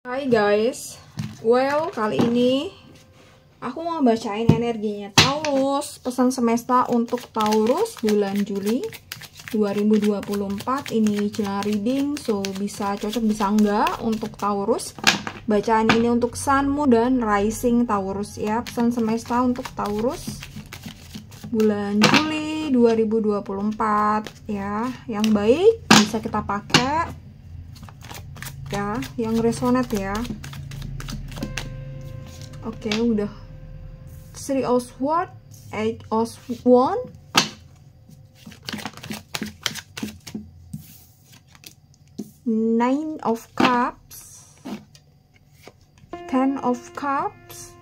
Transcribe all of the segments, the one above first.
Hai guys, kali ini aku mau bacain energinya Taurus, pesan semesta untuk Taurus bulan Juli 2024. Ini general reading, so bisa cocok bisa enggak untuk Taurus. Bacaan ini untuk Sunmu dan Rising Taurus ya, pesan semesta untuk Taurus bulan Juli 2024 ya, yang baik bisa kita pakai ya, yang resonate ya. Oke, udah. 3 of Swords, 8 of Wands, 9 of Cups, 10 of Cups,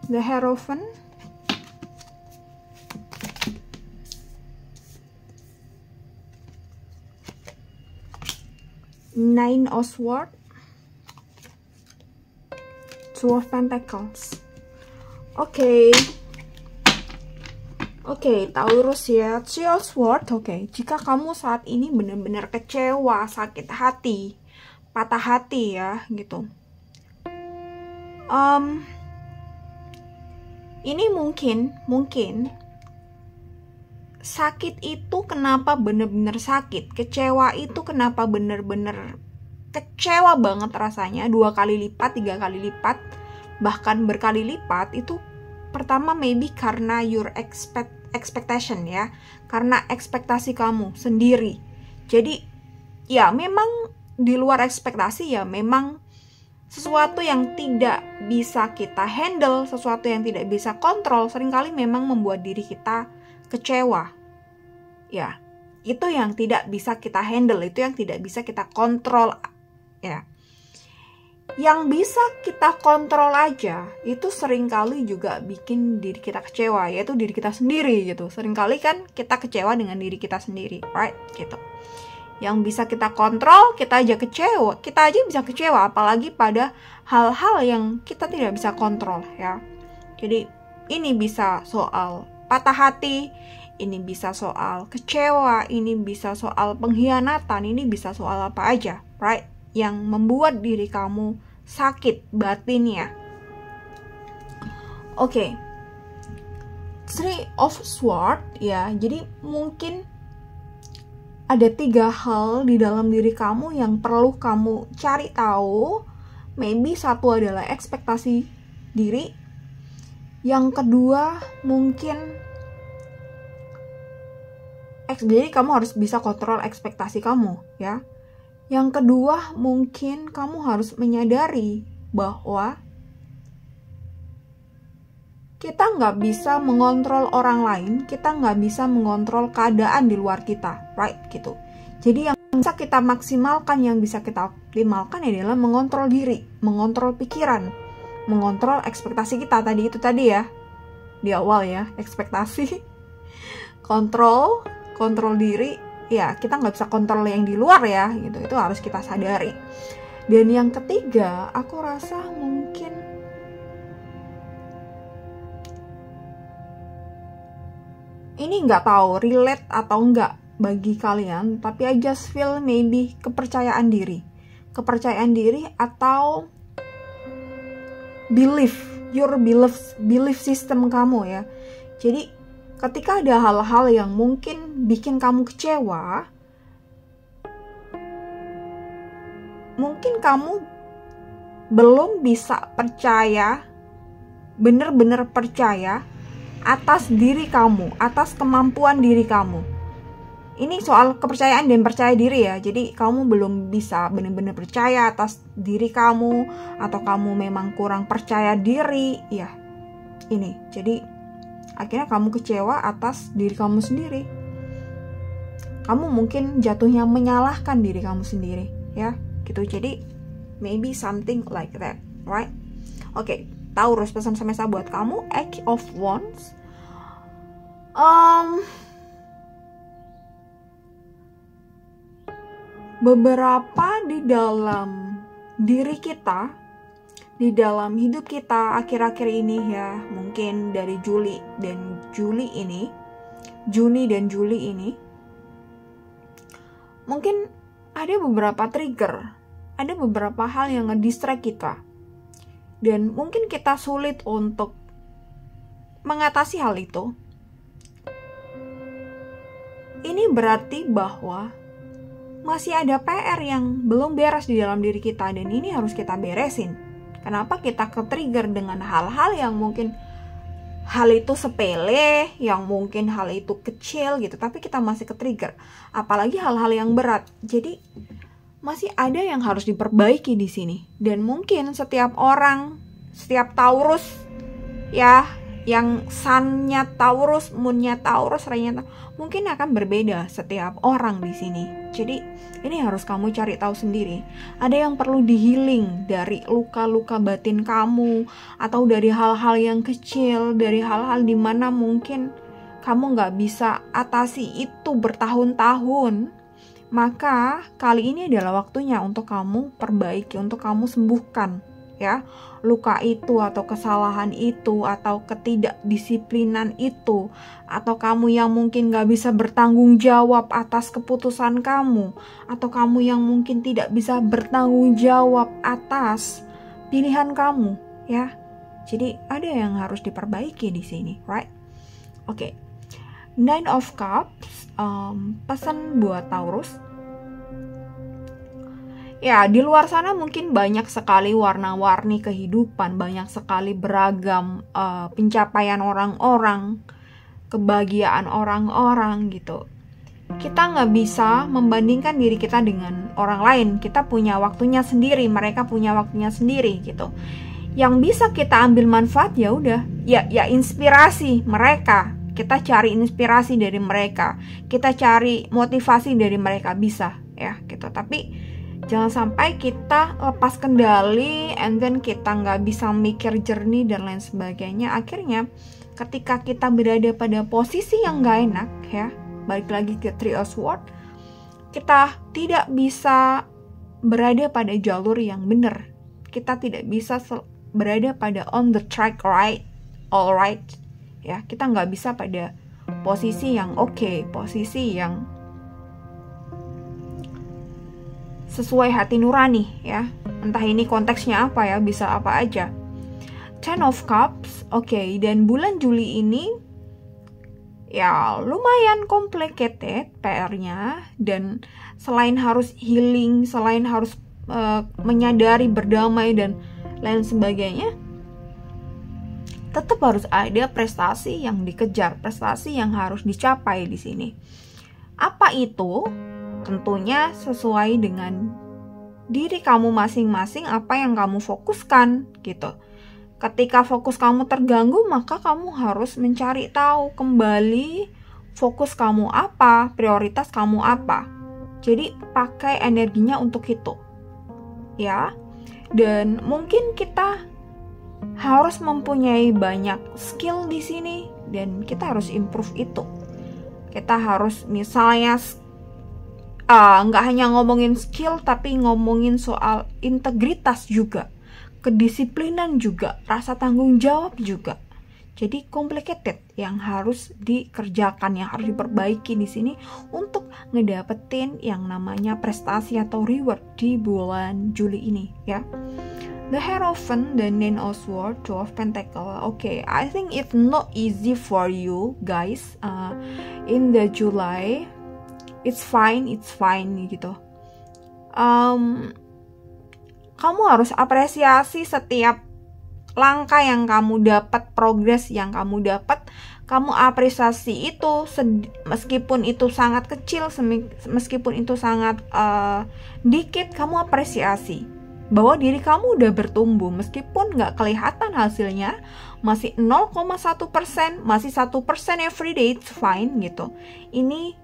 the Hierophant, Nine of Swords, Two of Pentacles. Oke, Taurus ya, Three of Swords. Oke, jika kamu saat ini benar-benar kecewa, sakit hati, patah hati ya, gitu. Ini mungkin sakit itu kenapa bener-bener sakit, kecewa itu kenapa bener-bener kecewa banget rasanya, 2 kali lipat, 3 kali lipat, bahkan berkali lipat. Itu pertama maybe karena your expectation ya, karena ekspektasi kamu sendiri. Jadi ya memang di luar ekspektasi ya, memang sesuatu yang tidak bisa kita handle, sesuatu yang tidak bisa kontrol, seringkali memang membuat diri kita kecewa ya. Itu yang tidak bisa kita handle, itu yang tidak bisa kita kontrol ya. Yang bisa kita kontrol aja itu seringkali juga bikin diri kita kecewa, yaitu diri kita sendiri gitu. Seringkali kan kita kecewa dengan diri kita sendiri, right, gitu. Yang bisa kita kontrol, kita aja bisa kecewa, apalagi pada hal-hal yang kita tidak bisa kontrol ya. Jadi ini bisa soal patah hati, ini bisa soal kecewa, ini bisa soal pengkhianatan, ini bisa soal apa aja, right? Yang membuat diri kamu sakit batinnya. Oke. Three of Swords ya, jadi mungkin ada 3 hal di dalam diri kamu yang perlu kamu cari tahu. Maybe satu adalah ekspektasi diri. Yang kedua mungkin jadi kamu harus bisa kontrol ekspektasi kamu ya. Yang kedua mungkin kamu harus menyadari bahwa kita nggak bisa mengontrol orang lain, kita nggak bisa mengontrol keadaan di luar kita, right, gitu. Jadi yang bisa kita maksimalkan, yang bisa kita optimalkan adalah mengontrol diri, mengontrol pikiran, mengontrol ekspektasi kita tadi ya, di awal ya, ekspektasi, kontrol diri ya. Kita nggak bisa kontrol yang di luar ya, gitu. Itu harus kita sadari. Dan yang ketiga, aku rasa mungkin ini nggak tahu relate atau enggak bagi kalian, tapi I just feel maybe kepercayaan diri atau your belief system kamu ya. Jadi ketika ada hal-hal yang mungkin bikin kamu kecewa, mungkin kamu belum bisa percaya, bener-bener percaya atas diri kamu, atas kemampuan diri kamu. Ini soal kepercayaan dan percaya diri ya. Jadi kamu belum bisa bener-bener percaya atas diri kamu, atau kamu memang kurang percaya diri ya. Ini, jadi akhirnya kamu kecewa atas diri kamu sendiri. Kamu mungkin jatuhnya menyalahkan diri kamu sendiri ya, gitu. Jadi maybe something like that, right? Oke, Taurus, pesan semesta buat kamu, 8 of Wands. Beberapa di dalam diri kita, di dalam hidup kita akhir-akhir ini ya, mungkin dari Juni dan Juli ini, mungkin ada beberapa trigger, ada beberapa hal yang ngedistract kita. Dan mungkin kita sulit untuk mengatasi hal itu. Ini berarti bahwa masih ada PR yang belum beres di dalam diri kita, dan ini harus kita beresin. Kenapa kita ke-trigger dengan hal-hal yang mungkin hal itu sepele, yang mungkin hal itu kecil gitu, tapi kita masih ke-trigger. Apalagi hal-hal yang berat. Jadi masih ada yang harus diperbaiki di sini. Dan mungkin setiap orang, setiap Taurus ya, yang Sun-nya Taurus, Moon-nya Taurus, Ray-nya Taurus, mungkin akan berbeda setiap orang di sini. Jadi ini harus kamu cari tahu sendiri. Ada yang perlu di-healing dari luka-luka batin kamu, atau dari hal-hal yang kecil, dari hal-hal dimana mungkin kamu gak bisa atasi itu bertahun-tahun. Maka kali ini adalah waktunya untuk kamu perbaiki, untuk kamu sembuhkan ya, luka itu atau kesalahan itu atau ketidakdisiplinan itu, atau kamu yang mungkin gak bisa bertanggung jawab atas keputusan kamu, atau kamu yang mungkin tidak bisa bertanggung jawab atas pilihan kamu ya. Jadi ada yang harus diperbaiki di sini, right? Oke. Nine of Cups, pesan buat Taurus. Ya, di luar sana mungkin banyak sekali warna-warni kehidupan, banyak sekali beragam pencapaian orang-orang, kebahagiaan orang-orang gitu. Kita nggak bisa membandingkan diri kita dengan orang lain. Kita punya waktunya sendiri, mereka punya waktunya sendiri gitu. Yang bisa kita ambil manfaat ya udah, ya inspirasi mereka. Kita cari inspirasi dari mereka, kita cari motivasi dari mereka, bisa ya gitu. Tapi jangan sampai kita lepas kendali and then kita nggak bisa mikir jernih dan lain sebagainya. Akhirnya ketika kita berada pada posisi yang nggak enak ya, balik lagi ke Three of Swords, kita tidak bisa berada pada jalur yang benar. Kita tidak bisa berada pada on the track alright ya. Kita nggak bisa pada posisi yang oke, posisi yang sesuai hati nurani ya. Entah ini konteksnya apa ya, bisa apa aja. Ten of Cups, oke. Dan bulan Juli ini ya lumayan complicated PR-nya. Dan selain harus healing, selain harus menyadari, berdamai dan lain sebagainya, tetap harus ada prestasi yang dikejar, prestasi yang harus dicapai di sini. Apa itu? Tentunya sesuai dengan diri kamu masing-masing, apa yang kamu fokuskan gitu. Ketika fokus kamu terganggu, maka kamu harus mencari tahu kembali fokus kamu apa, prioritas kamu apa. Jadi pakai energinya untuk itu ya. Dan mungkin kita harus mempunyai banyak skill di sini, dan kita harus improve itu. Kita harus misalnya nggak hanya ngomongin skill, tapi ngomongin soal integritas juga, kedisiplinan juga, rasa tanggung jawab juga. Jadi complicated yang harus dikerjakan, yang harus diperbaiki di sini untuk ngedapetin yang namanya prestasi atau reward di bulan Juli ini ya. The Hierophant, the Nine of Swords, Two of Pentacles. Okay, I think it's not easy for you guys in the July. It's fine gitu. Kamu harus apresiasi setiap langkah yang kamu dapat, progres yang kamu dapat. Kamu apresiasi itu, meskipun itu sangat kecil, meskipun itu sangat dikit, kamu apresiasi bahwa diri kamu udah bertumbuh. Meskipun nggak kelihatan hasilnya, masih 0,1%, masih 1% every day, it's fine gitu. Ini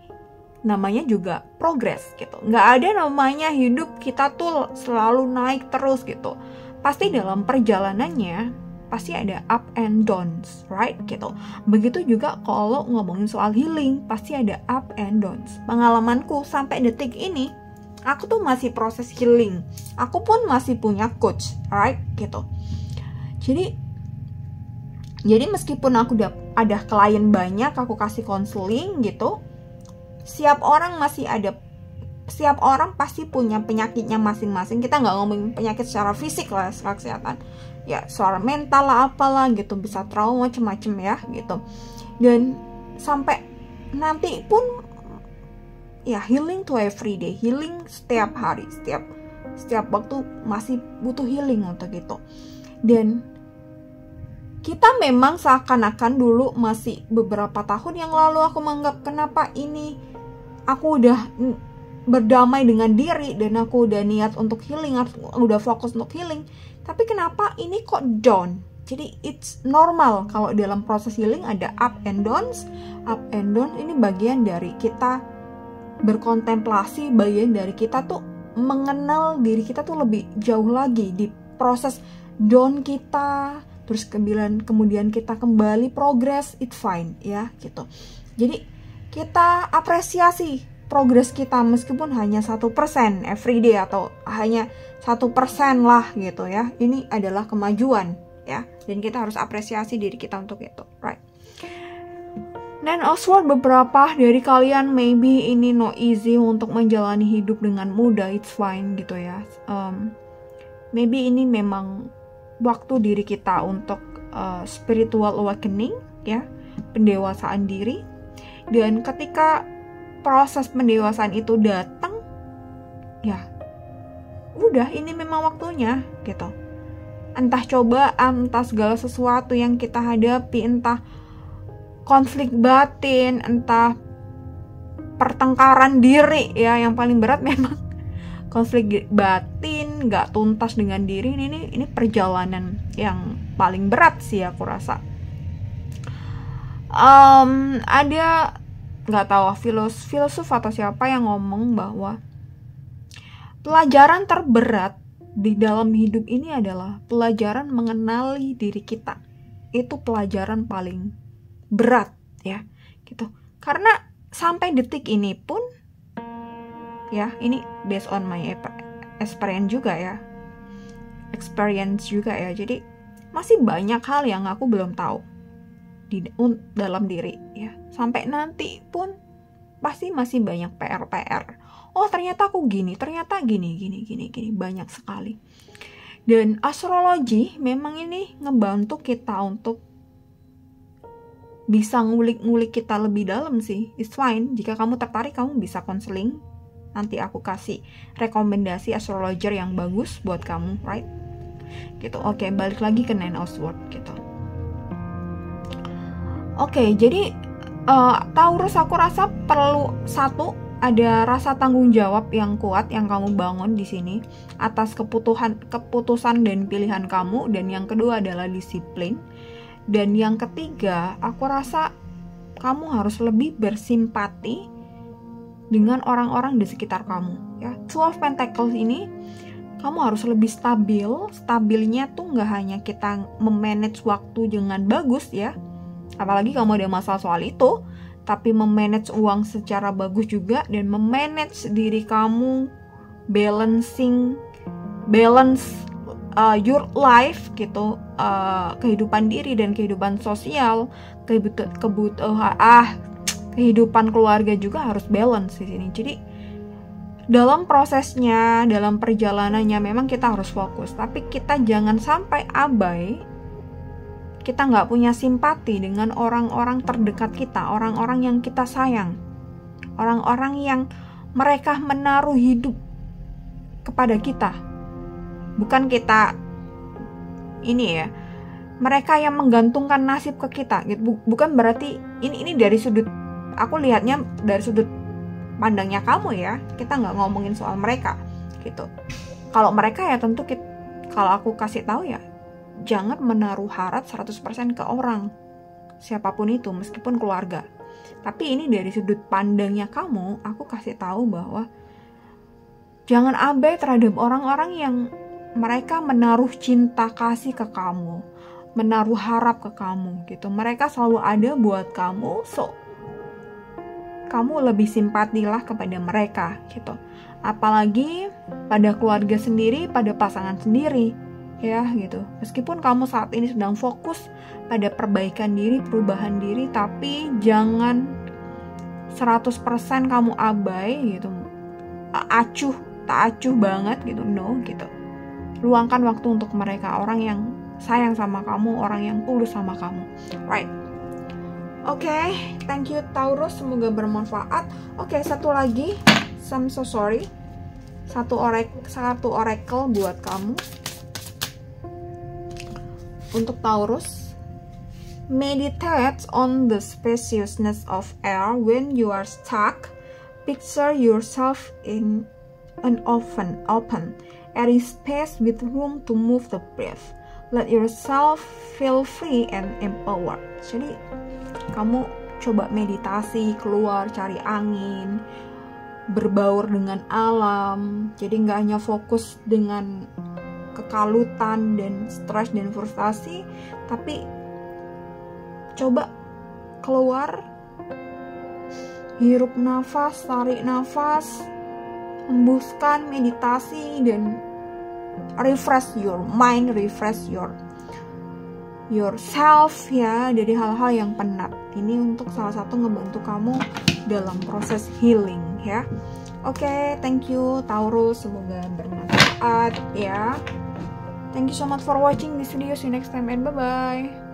namanya juga progress gitu. Nggak ada namanya hidup kita tuh selalu naik terus gitu. Pasti dalam perjalanannya pasti ada up and downs, right gitu. Begitu juga kalau ngomongin soal healing, pasti ada up and downs. Pengalamanku sampai detik ini, aku tuh masih proses healing. Aku pun masih punya coach, right gitu. Jadi meskipun aku ada klien banyak, aku kasih counseling gitu, setiap orang masih ada setiap orang pasti punya penyakitnya masing-masing. Kita nggak ngomongin penyakit secara fisik lah, secara kesehatan ya, secara mental lah apalah gitu, bisa trauma macem-macem ya gitu. Dan sampai nanti pun ya, healing to every day, healing setiap hari, setiap waktu masih butuh healing untuk itu. Dan kita memang seakan-akan dulu masih beberapa tahun yang lalu aku menganggap, kenapa ini aku udah berdamai dengan diri dan aku udah niat untuk healing, udah fokus untuk healing, tapi kenapa ini kok down? Jadi it's normal kalau dalam proses healing ada up and downs. Up and down ini bagian dari kita berkontemplasi, bagian dari kita tuh mengenal diri kita tuh lebih jauh lagi di proses down kita. Terus kemudian kita kembali progress, it's fine ya gitu. Jadi kita apresiasi progress kita meskipun hanya 1% everyday atau hanya 1% lah gitu ya. Ini adalah kemajuan ya, dan kita harus apresiasi diri kita untuk itu, right? Dan Oswald, beberapa dari kalian maybe ini no easy untuk menjalani hidup dengan mudah, it's fine gitu ya. Maybe ini memang waktu diri kita untuk spiritual awakening ya, pendewasaan diri. Dan ketika proses pendewasaan itu datang ya udah, ini memang waktunya gitu. Entah cobaan, entah segala sesuatu yang kita hadapi, entah konflik batin, entah pertengkaran diri ya, yang paling berat memang konflik batin, gak tuntas dengan diri. Ini perjalanan yang paling berat sih aku rasa. Ada gak tahu filosof atau siapa yang ngomong bahwa pelajaran terberat di dalam hidup ini adalah pelajaran mengenali diri kita. Itu pelajaran paling berat ya gitu. Karena sampai detik ini pun ya, ini based on my experience juga ya. Jadi masih banyak hal yang aku belum tahu dalam diri ya. Sampai nanti pun pasti masih banyak PR. Oh ternyata aku gini, ternyata gini, banyak sekali. Dan astrologi memang ini ngebantu kita untuk bisa ngulik-ngulik kita lebih dalam sih. It's fine, jika kamu tertarik kamu bisa konseling. Nanti aku kasih rekomendasi astrologer yang bagus buat kamu, right? Gitu. Oke, balik lagi ke Nine of Swords gitu. Oke, jadi Taurus, aku rasa perlu ada rasa tanggung jawab yang kuat yang kamu bangun di sini atas keputusan dan pilihan kamu. Dan yang kedua adalah disiplin. Dan yang ketiga, aku rasa kamu harus lebih bersimpati dengan orang-orang di sekitar kamu ya. Two of Pentacles ini kamu harus lebih stabil. Stabilnya tuh nggak hanya kita memanage waktu dengan bagus ya, apalagi kamu ada masalah soal itu, tapi memanage uang secara bagus juga, dan memanage diri kamu, balance your life gitu, kehidupan diri dan kehidupan sosial, kehidupan keluarga juga harus balance di sini. Jadi dalam prosesnya, dalam perjalanannya memang kita harus fokus, tapi kita jangan sampai abai. Kita nggak punya simpati dengan orang-orang terdekat kita, orang-orang yang kita sayang, orang-orang yang mereka menaruh hidup kepada kita. Bukan kita ini ya, mereka yang menggantungkan nasib ke kita gitu. Bukan berarti ini dari sudut, aku lihatnya dari sudut pandangnya kamu ya. Kita nggak ngomongin soal mereka gitu. Kalau mereka ya tentu kalau aku kasih tahu ya, jangan menaruh harap 100% ke orang siapapun itu, meskipun keluarga. Tapi ini dari sudut pandangnya kamu, aku kasih tahu bahwa jangan abai terhadap orang-orang yang mereka menaruh cinta kasih ke kamu, menaruh harap ke kamu gitu. Mereka selalu ada buat kamu, so kamu lebih simpatilah kepada mereka gitu. Apalagi pada keluarga sendiri, pada pasangan sendiri ya gitu. Meskipun kamu saat ini sedang fokus pada perbaikan diri, perubahan diri, tapi jangan 100% kamu abai gitu. tak acuh banget gitu, no gitu. Luangkan waktu untuk mereka, orang yang sayang sama kamu, orang yang tulus sama kamu, right? Oke, thank you Taurus, semoga bermanfaat. Oke, satu lagi, I'm so sorry, satu oracle buat kamu untuk Taurus. Meditate on the spaciousness of air when you are stuck. Picture yourself in an open, airy space with room to move the breath. Let yourself feel free and empowered. Jadi kamu coba meditasi, keluar, cari angin, berbaur dengan alam. Jadi nggak hanya fokus dengan kekalutan dan stres dan frustasi, tapi coba keluar, hirup nafas, tarik nafas, hembuskan, meditasi, dan refresh your mind, refresh yourself ya, dari hal-hal yang penat. Ini untuk salah satu ngebantu kamu dalam proses healing ya. Oke, thank you Taurus, semoga bermanfaat ya. Thank you so much for watching this video. See you next time and bye bye.